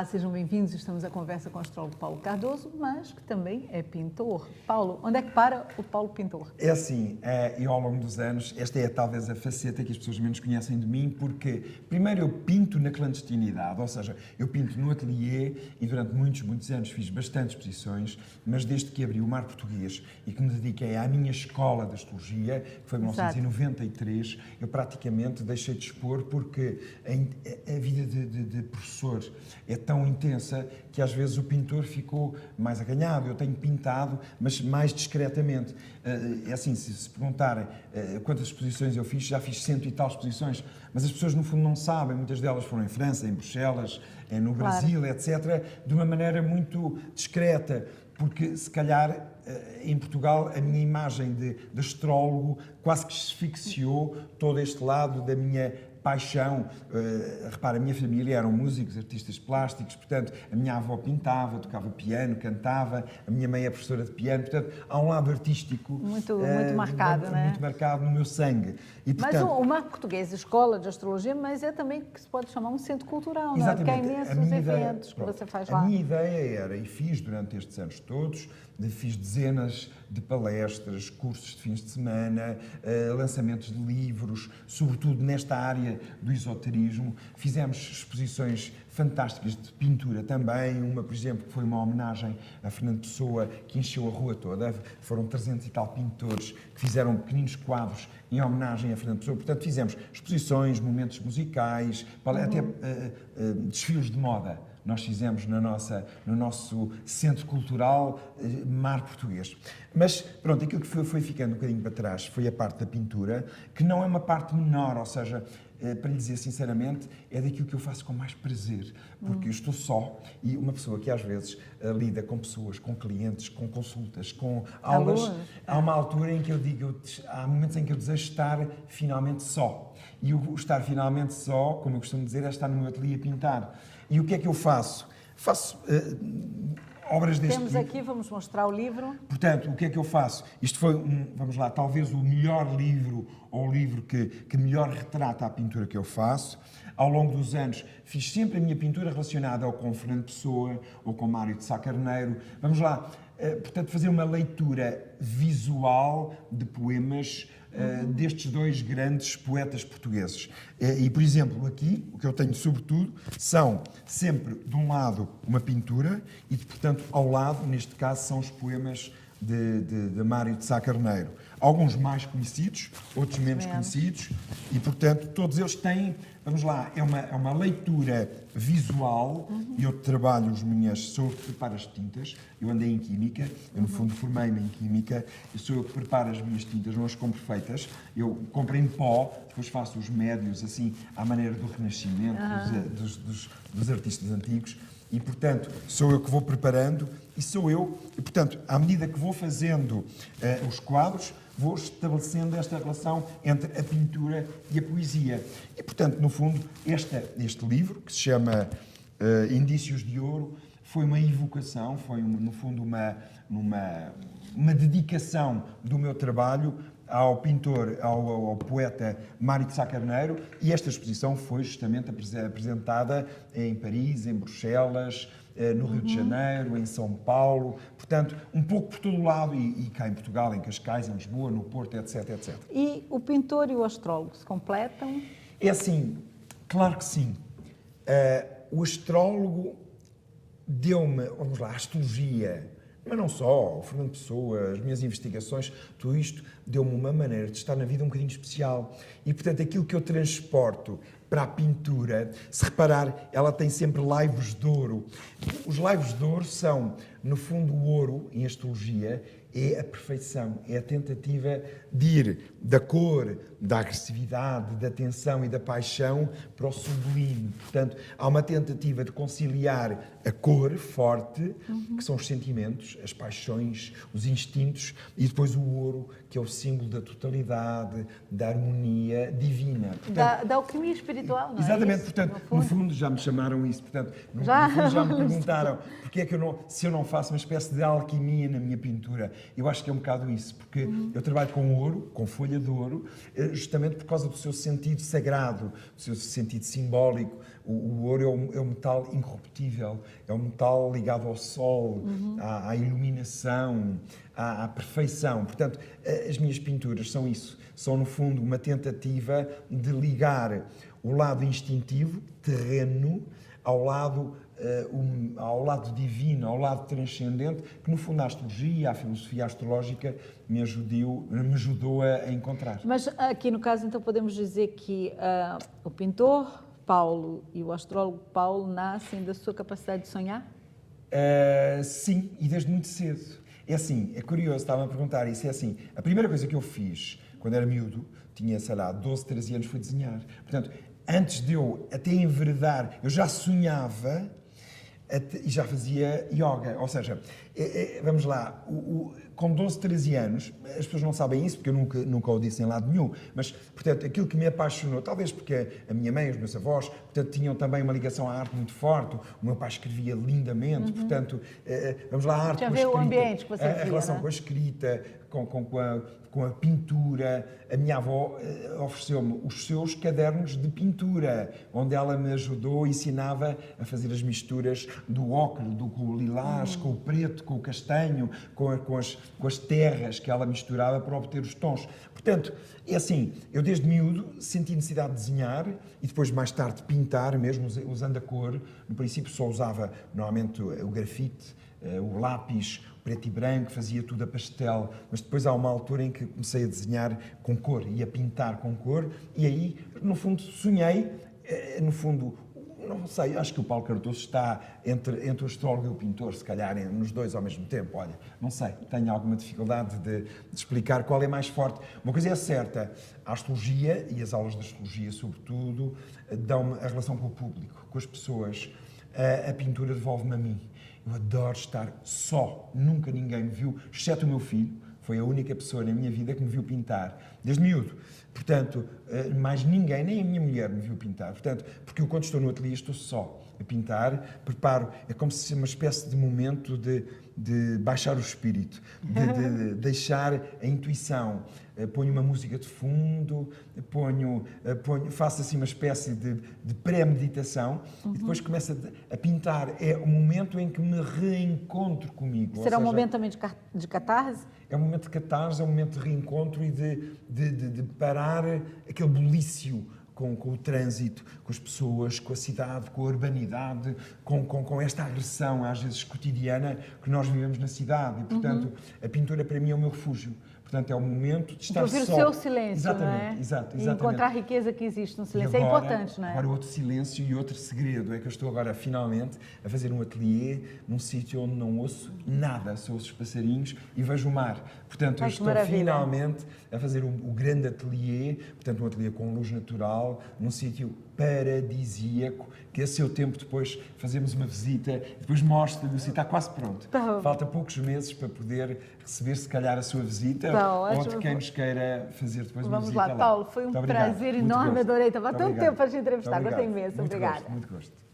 sejam bem-vindos. Estamos à conversa com o astrólogo Paulo Cardoso, mas que também é pintor. Paulo, onde é que para o Paulo pintor? É assim, eu ao longo dos anos, esta é talvez a faceta que as pessoas menos conhecem de mim, porque primeiro eu pinto na clandestinidade, ou seja, eu pinto no ateliê e durante muitos anos fiz bastantes exposições, mas desde que abri o Mar Português e que me dediquei à minha escola de astrologia, que foi em 1993, eu praticamente deixei de expor porque a vida de professor é tão intensa que às vezes o pintor ficou mais aganhado. Eu tenho pintado, mas mais discretamente. É assim, se perguntarem quantas exposições eu fiz, já fiz 100 e tal exposições, mas as pessoas no fundo não sabem, muitas delas foram em França, em Bruxelas, no Brasil, etc., de uma maneira muito discreta, porque se calhar em Portugal a minha imagem de astrólogo quase que asfixiou todo este lado da minha paixão. Repara, a minha família eram músicos, artistas plásticos, portanto, a minha avó pintava, tocava piano, cantava, a minha mãe é professora de piano, portanto, há um lado artístico muito marcado, não é? Muito marcado no meu sangue. E, portanto, mas o Mar Português, a escola de astrologia, mas é também que se pode chamar um centro cultural, não é? Porque há imensos eventos que você faz lá. A minha ideia era, e fiz durante estes anos todos, fiz dezenas de palestras, cursos de fins de semana, lançamentos de livros, sobretudo nesta área do esoterismo. Fizemos exposições fantásticas de pintura também, uma, por exemplo, que foi uma homenagem a Fernando Pessoa, que encheu a rua toda. Foram 300 e tal pintores que fizeram pequeninos quadros em homenagem a Fernando Pessoa. Portanto, fizemos exposições, momentos musicais, até desfiles de moda. Nós fizemos no nosso centro cultural Mar Português. Mas, pronto, aquilo que foi ficando um bocadinho para trás foi a parte da pintura, que não é uma parte menor, ou seja, para lhe dizer sinceramente, é daquilo que eu faço com mais prazer, porque eu estou só e uma pessoa que às vezes lida com pessoas, com clientes, com consultas, com aulas, há uma altura em que eu digo, há momentos em que eu desejo estar finalmente só. E o estar finalmente só, como eu costumo dizer, é estar no meu ateliê a pintar. E o que é que eu faço? Faço obras deste tipo. Temos aqui, vamos mostrar o livro. Portanto, o que é que eu faço? Isto foi, vamos lá, talvez o melhor livro, ou o livro que melhor retrata a pintura que eu faço. Ao longo dos anos, fiz sempre a minha pintura relacionada ou com Fernando Pessoa, ou com Mário de Sá Carneiro. Vamos lá, portanto, fazer uma leitura visual de poemas destes dois grandes poetas portugueses. E, por exemplo, aqui, o que eu tenho sobretudo, são sempre, de um lado, uma pintura e, portanto, ao lado, neste caso, são os poemas de Mário de Sá Carneiro. Alguns mais conhecidos, outros menos conhecidos, e, portanto, todos eles têm, vamos lá, é uma leitura visual, e eu trabalho sou eu que preparo as tintas, eu andei em Química, eu no fundo formei-me em Química, eu sou eu que preparo as minhas tintas, não as compro feitas, eu compro em pó, depois faço os médios, assim, à maneira do Renascimento, dos artistas antigos, e, portanto, sou eu que vou preparando e portanto, à medida que vou fazendo os quadros, vou estabelecendo esta relação entre a pintura e a poesia. E, portanto, no fundo, este livro, que se chama Indícios de Ouro, foi uma evocação, foi, no fundo, uma dedicação do meu trabalho ao pintor, ao poeta Mário de Sá Carneiro, e esta exposição foi justamente apresentada em Paris, em Bruxelas, no Rio de Janeiro, em São Paulo, portanto, um pouco por todo o lado, e cá em Portugal, em Cascais, em Lisboa, no Porto, etc, etc. E o pintor e o astrólogo se completam? É assim, claro que sim. O astrólogo deu-me, vamos lá, a astrologia, mas não só, o Fernando Pessoa, as minhas investigações, tudo isto deu-me uma maneira de estar na vida um bocadinho especial. E, portanto, aquilo que eu transporto para a pintura, se reparar, ela tem sempre laivos de ouro. Os laivos de ouro são, no fundo, o ouro, em astrologia, é a perfeição, é a tentativa de ir da cor, da agressividade, da tensão e da paixão para o sublime. Portanto, há uma tentativa de conciliar a cor forte, que são os sentimentos, as paixões, os instintos, e depois o ouro, que é o símbolo da totalidade, da harmonia divina. Portanto, da alquimia espiritual, não é? Exatamente, isso, portanto, no fundo já me chamaram isso, portanto, no fundo já me perguntaram porque é que se eu não faço uma espécie de alquimia na minha pintura. Eu acho que é um bocado isso, porque eu trabalho com ouro, com folha de ouro, justamente por causa do seu sentido sagrado, do seu sentido simbólico. O ouro é um metal incorruptível, é um metal ligado ao sol, à iluminação, à perfeição. Portanto, as minhas pinturas são isso. São, no fundo, uma tentativa de ligar o lado instintivo, terreno, ao lado divino, ao lado transcendente, que no fundo a astrologia, a filosofia astrológica me ajudou a encontrar. Mas aqui no caso, então, podemos dizer que o pintor Paulo e o astrólogo Paulo nascem da sua capacidade de sonhar? Sim, e desde muito cedo. É assim, é curioso, estava a perguntar isso, é assim, a primeira coisa que eu fiz quando era miúdo, tinha, sei lá, 12, 13 anos, foi desenhar. Portanto, antes de eu até enveredar, eu já sonhava e já fazia yoga. Ou seja, vamos lá, com 12, 13 anos, as pessoas não sabem isso, porque eu nunca o disse em lado nenhum, mas, portanto, aquilo que me apaixonou, talvez porque a minha mãe e os meus avós, portanto, tinham também uma ligação à arte muito forte, o meu pai escrevia lindamente, portanto, vamos lá, a arte já com a vê escrita, o ambiente que você via, a relação né? com a escrita, com a pintura. A minha avó ofereceu-me os seus cadernos de pintura, onde ela me ajudou e ensinava a fazer as misturas do ocre, com o lilás, com o preto, com o castanho, com as terras que ela misturava para obter os tons. Portanto, é assim, eu desde miúdo senti necessidade de desenhar e depois mais tarde pintar, mesmo usando a cor. No princípio só usava normalmente o grafite, o lápis, preto e branco, fazia tudo a pastel, mas depois há uma altura em que comecei a desenhar com cor e a pintar com cor, e aí, no fundo, sonhei, no fundo, não sei, acho que o Paulo Cardoso está entre o astrólogo e o pintor, se calhar nos dois ao mesmo tempo, olha, não sei, tenho alguma dificuldade de explicar qual é mais forte. Uma coisa é certa, a astrologia, e as aulas de astrologia sobretudo, dão-me a relação com o público, com as pessoas. A pintura devolve-me a mim. Eu adoro estar só. Nunca ninguém me viu, exceto o meu filho. Foi a única pessoa na minha vida que me viu pintar, desde miúdo. Portanto, mais ninguém, nem a minha mulher me viu pintar. Portanto, porque eu, quando estou no ateliê, estou só a pintar, preparo, é como se fosse uma espécie de momento de baixar o espírito, de deixar a intuição. Ponho uma música de fundo, faço assim uma espécie de pré-meditação e depois começo a pintar. É o momento em que me reencontro comigo. Será um momento também de catarse? É um momento de catarse, é um momento de reencontro e de parar aquele bulício com o trânsito, com as pessoas, com a cidade, com a urbanidade, com esta agressão, às vezes cotidiana, que nós vivemos na cidade. E, portanto, a pintura para mim é o meu refúgio. Portanto, é o momento de estar ouvir só. O seu silêncio, exatamente, não é? Exatamente. E encontrar a riqueza que existe no silêncio. Agora, é importante, não é? Agora, outro silêncio e outro segredo é que eu estou agora, finalmente, a fazer um ateliê num sítio onde não ouço nada, só ouço os passarinhos e vejo o mar. Portanto, eu estou finalmente a fazer o grande ateliê, portanto, um ateliê com luz natural, num sítio paradisíaco, que a seu tempo depois fazemos uma visita, depois mostro-lhe o sítio, está quase pronto. Tá. Falta poucos meses para poder receber, se calhar, a sua visita, ou de quem nos queira fazer depois uma visita lá. Vamos lá, Paulo, foi um prazer enorme, adorei, estava há tanto tempo para te entrevistar, gostei imenso, obrigada. Muito gosto.